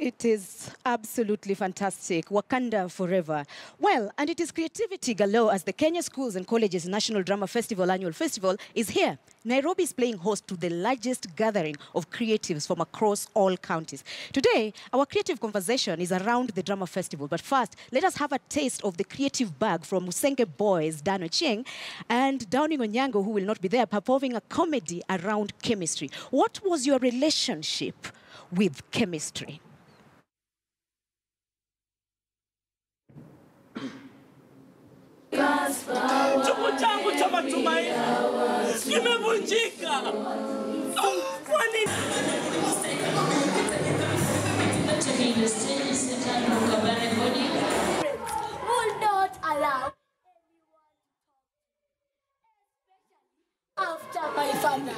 It is absolutely fantastic. Wakanda forever. Well, and it is creativity galore as the Kenya Schools and Colleges National Drama Festival Annual Festival is here. Nairobi is playing host to the largest gathering of creatives from across all counties. Today, our creative conversation is around the drama festival. But first, let us have a taste of the creative bag from Usenge boys Dan Ochieng and Dan Ochieng, who will not be there, performing a comedy around chemistry. What was your relationship with chemistry? Chombo changu cha matumaini kimevunjika. Kwa nini? Will not allow anyone after my father.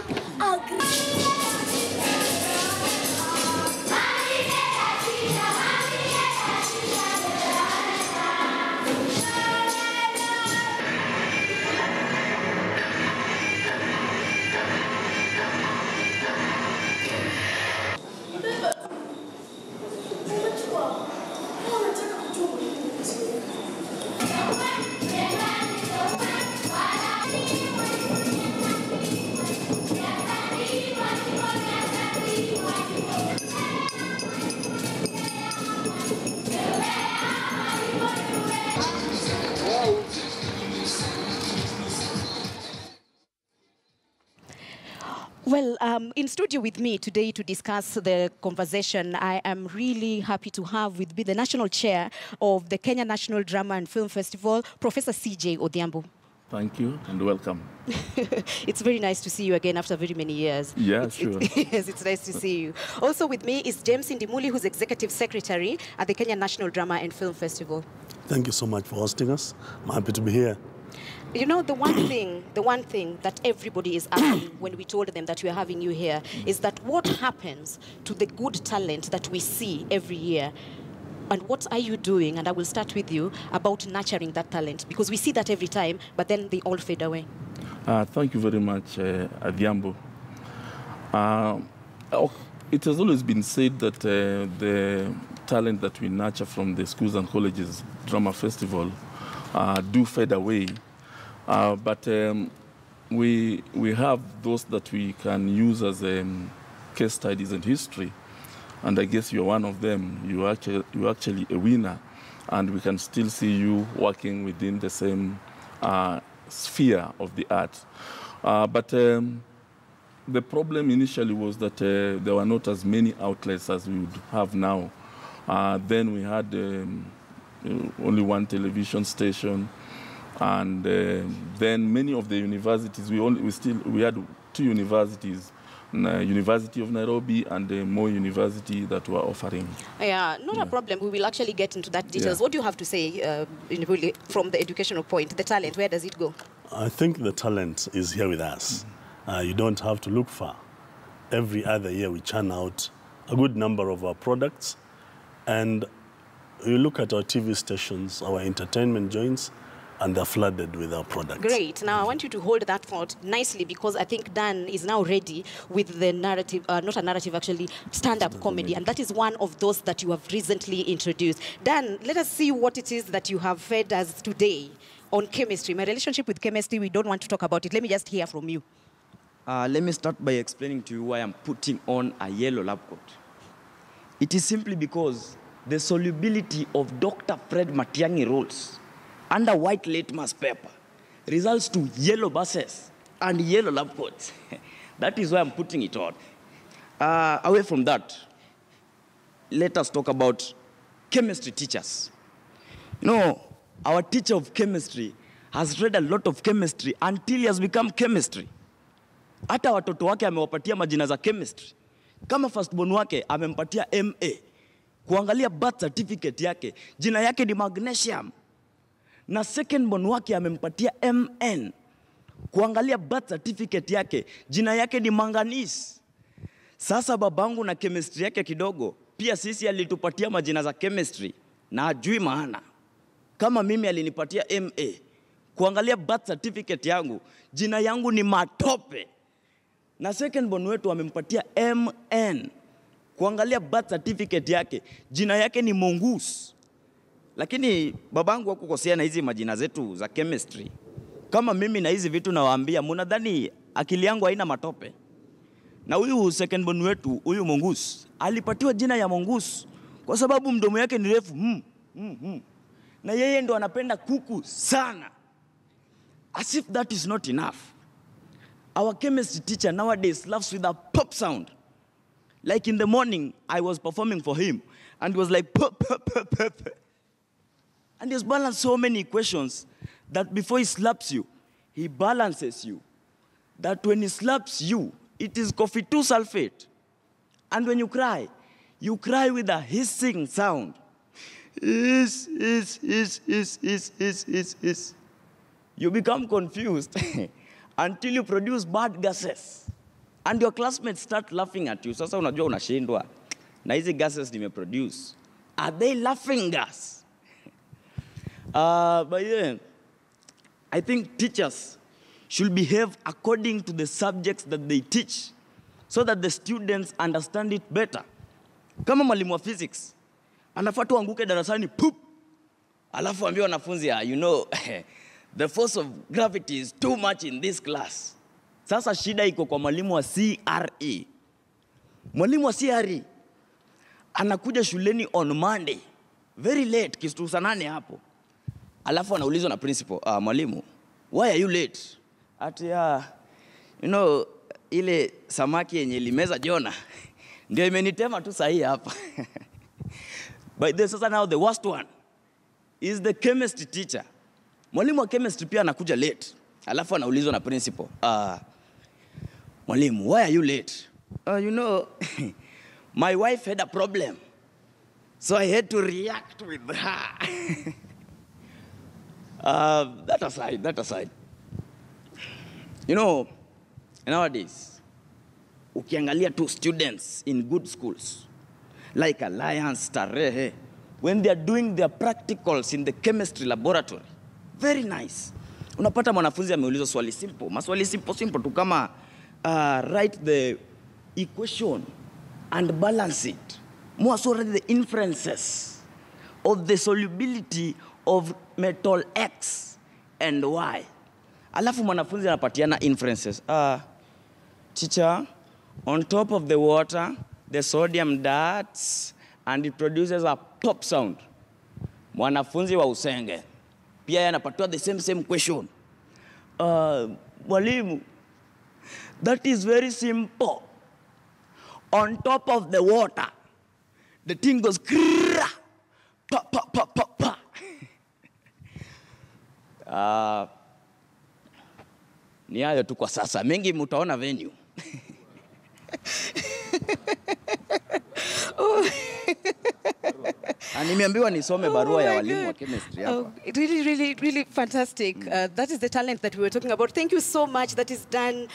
Well, in studio with me today to discuss the conversation, I am really happy to have with me the National Chair of the Kenya National Drama and Film Festival, Professor CJ Odhiambo. Thank you and welcome. It's very nice to see you again after very many years. Yeah, sure. Yes, it's nice to see you. Also with me is James Indimuli, who's Executive Secretary at the Kenya National Drama and Film Festival. Thank you so much for hosting us. I'm happy to be here. You know, the one thing that everybody is asking when we told them that we are having you here is that what happens to the good talent that we see every year? And what are you doing, and I will start with you, about nurturing that talent? Because we see that every time, but then they all fade away. Thank you very much, Adhiambo. It has always been said that the talent that we nurture from the Schools and Colleges Drama Festival do fade away. But we have those that we can use as case studies in history. And I guess you're one of them. You're actually a winner. And we can still see you working within the same sphere of the art. But the problem initially was that there were not as many outlets as we would have now. Then we had only one television station. And then many of the universities, we had two universities, University of Nairobi and Moi University that were offering. Yeah, not a problem. We will actually get into that details. Yeah. What do you have to say from the educational point? The talent, where does it go? I think the talent is here with us. You don't have to look far. Every other year we churn out a good number of our products. And you look at our TV stations, our entertainment joints, and they're flooded with our products. Great. Now, I want you to hold that thought nicely because I think Dan is now ready with the narrative, not a narrative actually, stand-up comedy. And that is one of those that you have recently introduced. Dan, let us see what it is that you have fed us today on chemistry. My relationship with chemistry, we don't want to talk about it. Let me just hear from you. Let me start by explaining to you why I'm putting on a yellow lab coat. It is simply because the solubility of Dr. Fred Matiang'i rules under white litmus paper results to yellow buses and yellow lab coats. That is why I'm putting it on. Away from that, let us talk about chemistry teachers. You know, our teacher of chemistry has read a lot of chemistry until he has become chemistry. Hata watoto wake amewapatia majina za chemistry. Kama firstborn wake amempatia MA. Kuangalia birth certificate yake, jina yake ni magnesium. Na secondborn wake amempatia MN. Kuangalia birth certificate yake, jina yake ni manganese. Sasa babangu na chemistry yake kidogo, pia sisi alitupatia majina za chemistry na hajui maana. Kama mimi alinipatia MA, kuangalia birth certificate yangu, jina yangu ni matope. Na secondborn wetu amempatia MN. kuangalia birth certificate yake, jina yake ni Mongoose. Lakini babangu hakukosea na hizi majina zetu za chemistry. Kama mimi na hizi vitu nawaambia, mnadhani akili yangu haina matope? Na huyu second born wetu, huyu Mongoose, alipatiwa jina ya Mongoose kwa sababu mdomo yake ni refu. Na yeye ndo anapenda kuku sana. As if that is not enough. Our chemistry teacher nowadays laughs with a pop sound. Like in the morning, I was performing for him, and he was like, pop, pop, pop, pop. And he's balanced so many equations that before he slaps you, he balances you. That when he slaps you, it is coffee 2 sulfate. And when you cry with a hissing sound. Hiss. You become confused until you produce bad gases. And your classmates start laughing at you. Sasa unajua unashindwa. Na hizi gases nimeproduce. Are they laughing gas? But yeah, I think teachers should behave according to the subjects that they teach so that the students understand it better. Kama mwalimu wa physics, anafaa tu anguke darasani, poop! Alafu ambie wanafunzi, you know, the force of gravity is too much in this class. Sasa shida iko kwa mwalimu wa CRE. Mwalimu wa CRE anakuja shuleni on Monday, very late, kitu saa 8 hapo. Alafu anaulizwa na principal, mwalimu, why are you late? Ati, you know, ile samaki yenye limeza Jona, ndio imenitema tu sahi hapa. But then sasa now the worst one is the chemistry teacher. Mwalimu wa chemistry pia anakuja late. Alafu anaulizwa na principal, mwalimu, why are you late? You know, my wife had a problem, so I had to react with her. That aside. You know, nowadays, ukiangalia two students in good schools, like Alliance, Tarehe, when they are doing their practicals in the chemistry laboratory, very nice. Unapata mwanafunzi ameulizwa swali simple, maswali simple tu kama write the equation and balance it. More so already the inferences of the solubility of metal X and Y. Alafu mwanafunzi anapatiana inferences. Teacher, on top of the water, the sodium darts and it produces a pop sound. Mwanafunzi wa Usenge pia yanapatiwa the same question. Mwalimu, that is very simple. On top of the water, the thing goes krrrr, pa pa pa pa pa. Ni hayo tu kwa sasa. Mengi mtaona venue. Nimeambiwa nisome barua ya walimu wa chemistry hapa. Really fantastic. That is the talent that we were talking about. Thank you so much. That is Dan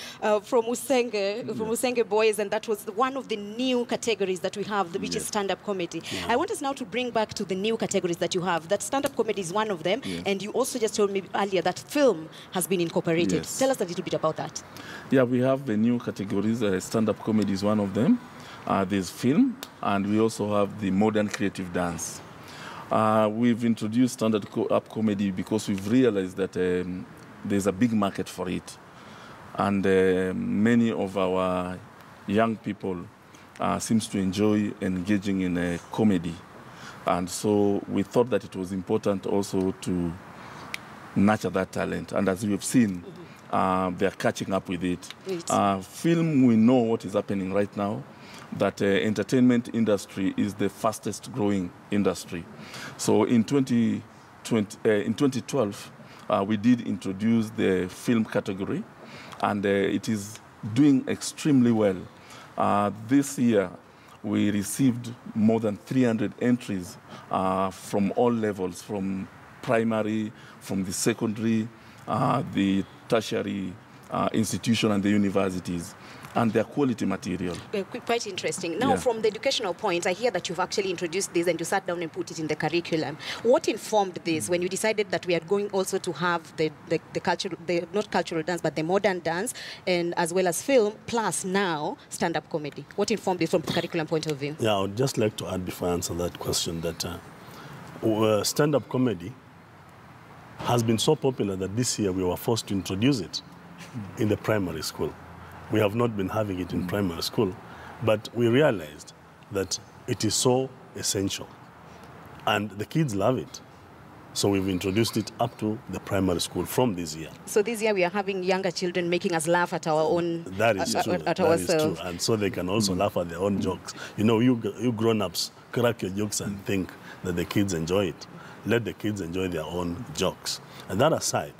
from Usenge, from Usenge Boys, and that was one of the new categories that we have, which is stand-up comedy. I want us now to bring back to the new categories that you have. That stand-up comedy is one of them, and you also just told me earlier that film has been incorporated. Yes. Tell us a little bit about that. Yeah, we have the new categories. Stand-up comedy is one of them. There's film, and we also have the modern creative dance. We've introduced stand-up comedy because we've realized that there's a big market for it. And many of our young people seems to enjoy engaging in comedy. And so we thought that it was important also to nurture that talent. And as we've seen, they're catching up with it. Film, we know what is happening right now, that entertainment industry is the fastest growing industry. So in 2012, we did introduce the film category, and it is doing extremely well. This year, we received more than 300 entries from all levels, from primary, from the secondary, the tertiary institution, and the universities. and their quality material. Quite interesting. Now, from the educational point, I hear that you've actually introduced this and you sat down and put it in the curriculum. What informed this when you decided that we are going also to have the cultural, not cultural dance, but the modern dance, and as well as film, plus now stand-up comedy? What informed it from the curriculum point of view? Yeah, I would just like to add before I answer that question that stand-up comedy has been so popular that this year we were forced to introduce it in the primary school. We have not been having it in primary school, but we realized that it is so essential. And the kids love it. So we've introduced it up to the primary school from this year. So this year we are having younger children making us laugh at our own... That is true. At that ourselves. is true. And so they can also laugh at their own jokes. You know, you grown-ups crack your jokes and think that the kids enjoy it. Let the kids enjoy their own jokes. And that aside,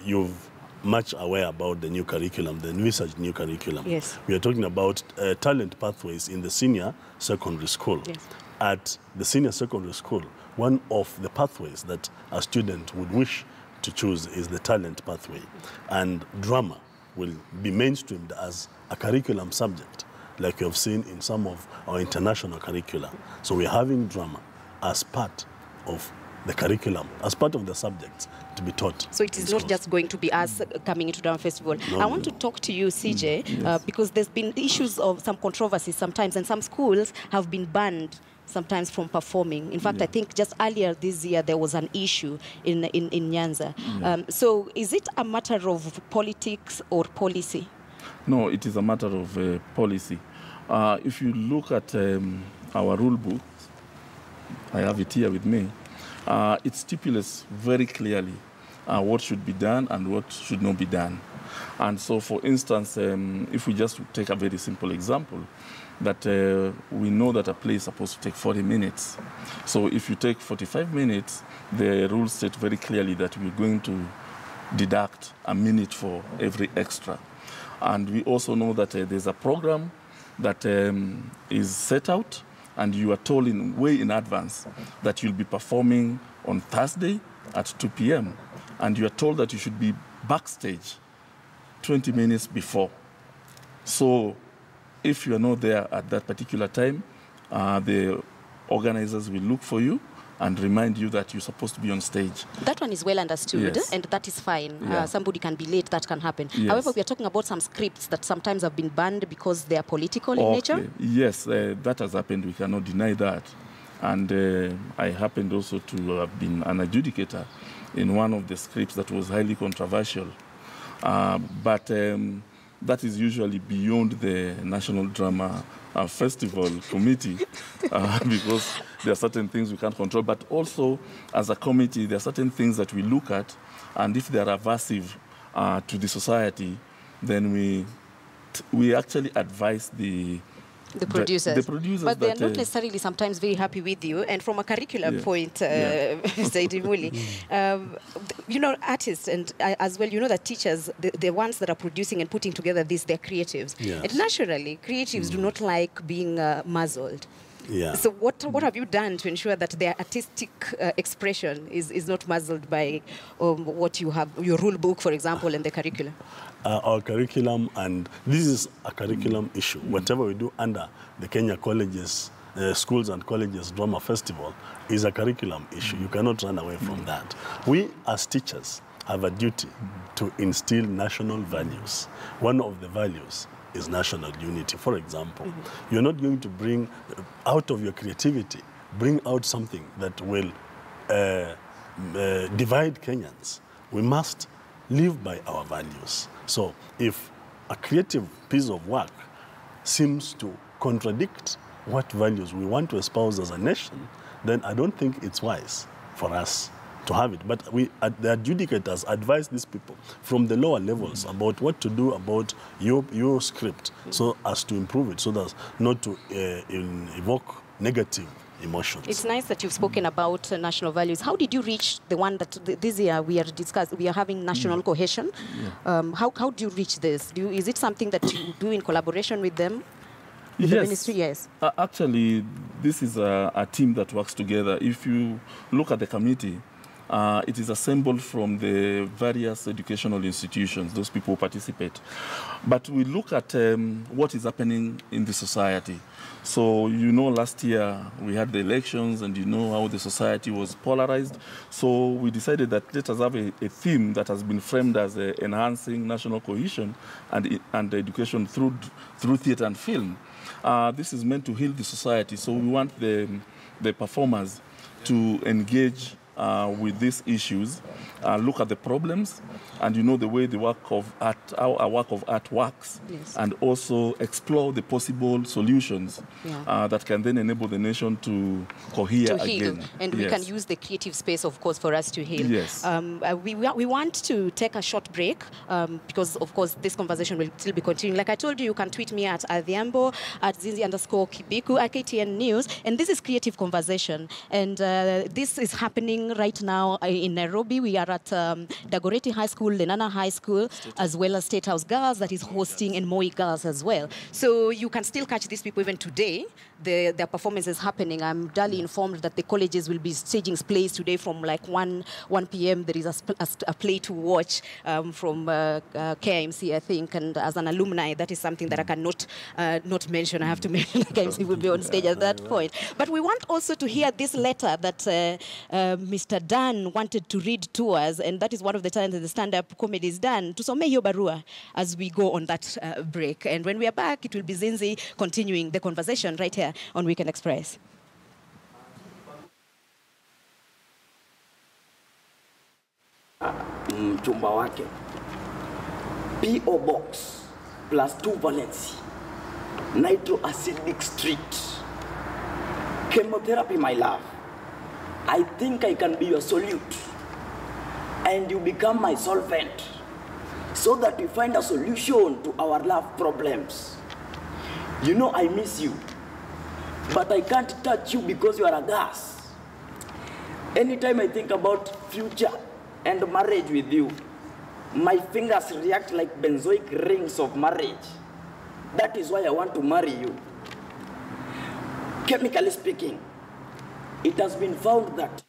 you've much aware about the new curriculum, the envisaged new curriculum. Yes. We are talking about talent pathways in the senior secondary school. Yes. At the senior secondary school, one of the pathways that a student would wish to choose is the talent pathway. And drama will be mainstreamed as a curriculum subject, like you have seen in some of our international curricula. So we're having drama as part of the curriculum, as part of the subjects to be taught. So it is not just going to be us coming into Drama Festival. No, I want to talk to you, CJ, because there's been issues of some controversies sometimes, and some schools have been banned sometimes from performing. In fact, I think just earlier this year there was an issue in Nyanza. So is it a matter of politics or policy? No, it is a matter of policy. If you look at our rule book, I have it here with me, it stipulates very clearly what should be done and what should not be done. And so, for instance, if we just take a very simple example, that we know that a play is supposed to take 40 minutes. So if you take 45 minutes, the rules state very clearly that we're going to deduct a minute for every extra. And we also know that there's a program that is set out, and you are told way in advance that you'll be performing on Thursday at 2 p.m. And you are told that you should be backstage 20 minutes before. So if you are not there at that particular time, the organizers will look for you and remind you that you're supposed to be on stage. That one is well understood, Yes. and that is fine. Yeah. Somebody can be late, that can happen. Yes. However, we are talking about some scripts that sometimes have been banned because they are political in nature. Yes, that has happened. We cannot deny that. And I happened also to have been an adjudicator in one of the scripts that was highly controversial. But that is usually beyond the National Drama Festival Committee because there are certain things we can't control. But also, as a committee, there are certain things that we look at, and if they are aversive to the society, then we actually advise the producers. The producers. But they are not necessarily sometimes very happy with you. And from a curriculum point, Mr. Idimuli, you know, artists and as well, you know that teachers, the ones that are producing and putting together this, they're creatives. Yes. And naturally, creatives do not like being muzzled. Yeah. So what have you done to ensure that their artistic expression is not muzzled by what you have, your rule book, for example, and the curriculum? Our curriculum, and this is a curriculum issue. Whatever we do under the Kenya Colleges, Schools and Colleges Drama Festival is a curriculum issue. You cannot run away from that. We, as teachers, have a duty to instill national values. One of the values is national unity. For example, you're not going to bring out of your creativity, bring out something that will divide Kenyans. We must live by our values. So if a creative piece of work seems to contradict what values we want to espouse as a nation, then I don't think it's wise for us to have it. But we, the adjudicators, advise these people from the lower levels about what to do about your script so as to improve it, so that not to evoke negative emotions. It's nice that you've spoken about national values. How did you reach the one that this year we are having national cohesion? How do you reach this? Is it something that you do in collaboration with them? With the ministry? Yes. Actually, this is a team that works together. If you look at the committee, It is assembled from the various educational institutions, those people who participate. But we look at what is happening in the society. So, you know, last year we had the elections and you know how the society was polarized. So we decided that let us have a theme that has been framed as enhancing national cohesion and education through theatre and film. This is meant to heal the society. So we want the performers to engage with these issues, look at the problems, and you know the way the work of art, how a work of art works, yes. and also explore the possible solutions that can then enable the nation to cohere again. And we can use the creative space, of course, for us to heal. Yes. We want to take a short break because, of course, this conversation will still be continuing. Like I told you, you can tweet me at Adhiambo, at Zinzi_Kibiku, at KTN News, and this is Creative Conversation. And this is happening right now in Nairobi. We are at Dagoretti High School, Lenana High School, as well as State House Girls that is hosting, and Moi Girls as well. So you can still catch these people even today. Their performance is happening. I'm duly informed that the colleges will be staging plays today from like 1 p.m. There is a play to watch from KIMC, I think, and as an alumni, that is something that I cannot not mention. I have to mention KIMC will be on stage at that point. But we want also to hear this letter that Mr. Dan wanted to read to us, and that is one of the talents that the stand-up comedy is done. Tusome hiyo barua as we go on that break. And when we are back, it will be Zinzi continuing the conversation right here on Weekend Express. Mchumba wake P.O. Box +2 Valency, Nitroacidic Street. Chemotherapy, my love. I think I can be your solute, and you become my solvent, so that we find a solution to our love problems. You know I miss you, but I can't touch you because you are a gas. Anytime I think about future and marriage with you, my fingers react like benzoic rings of marriage. That is why I want to marry you. Chemically speaking, it has been found that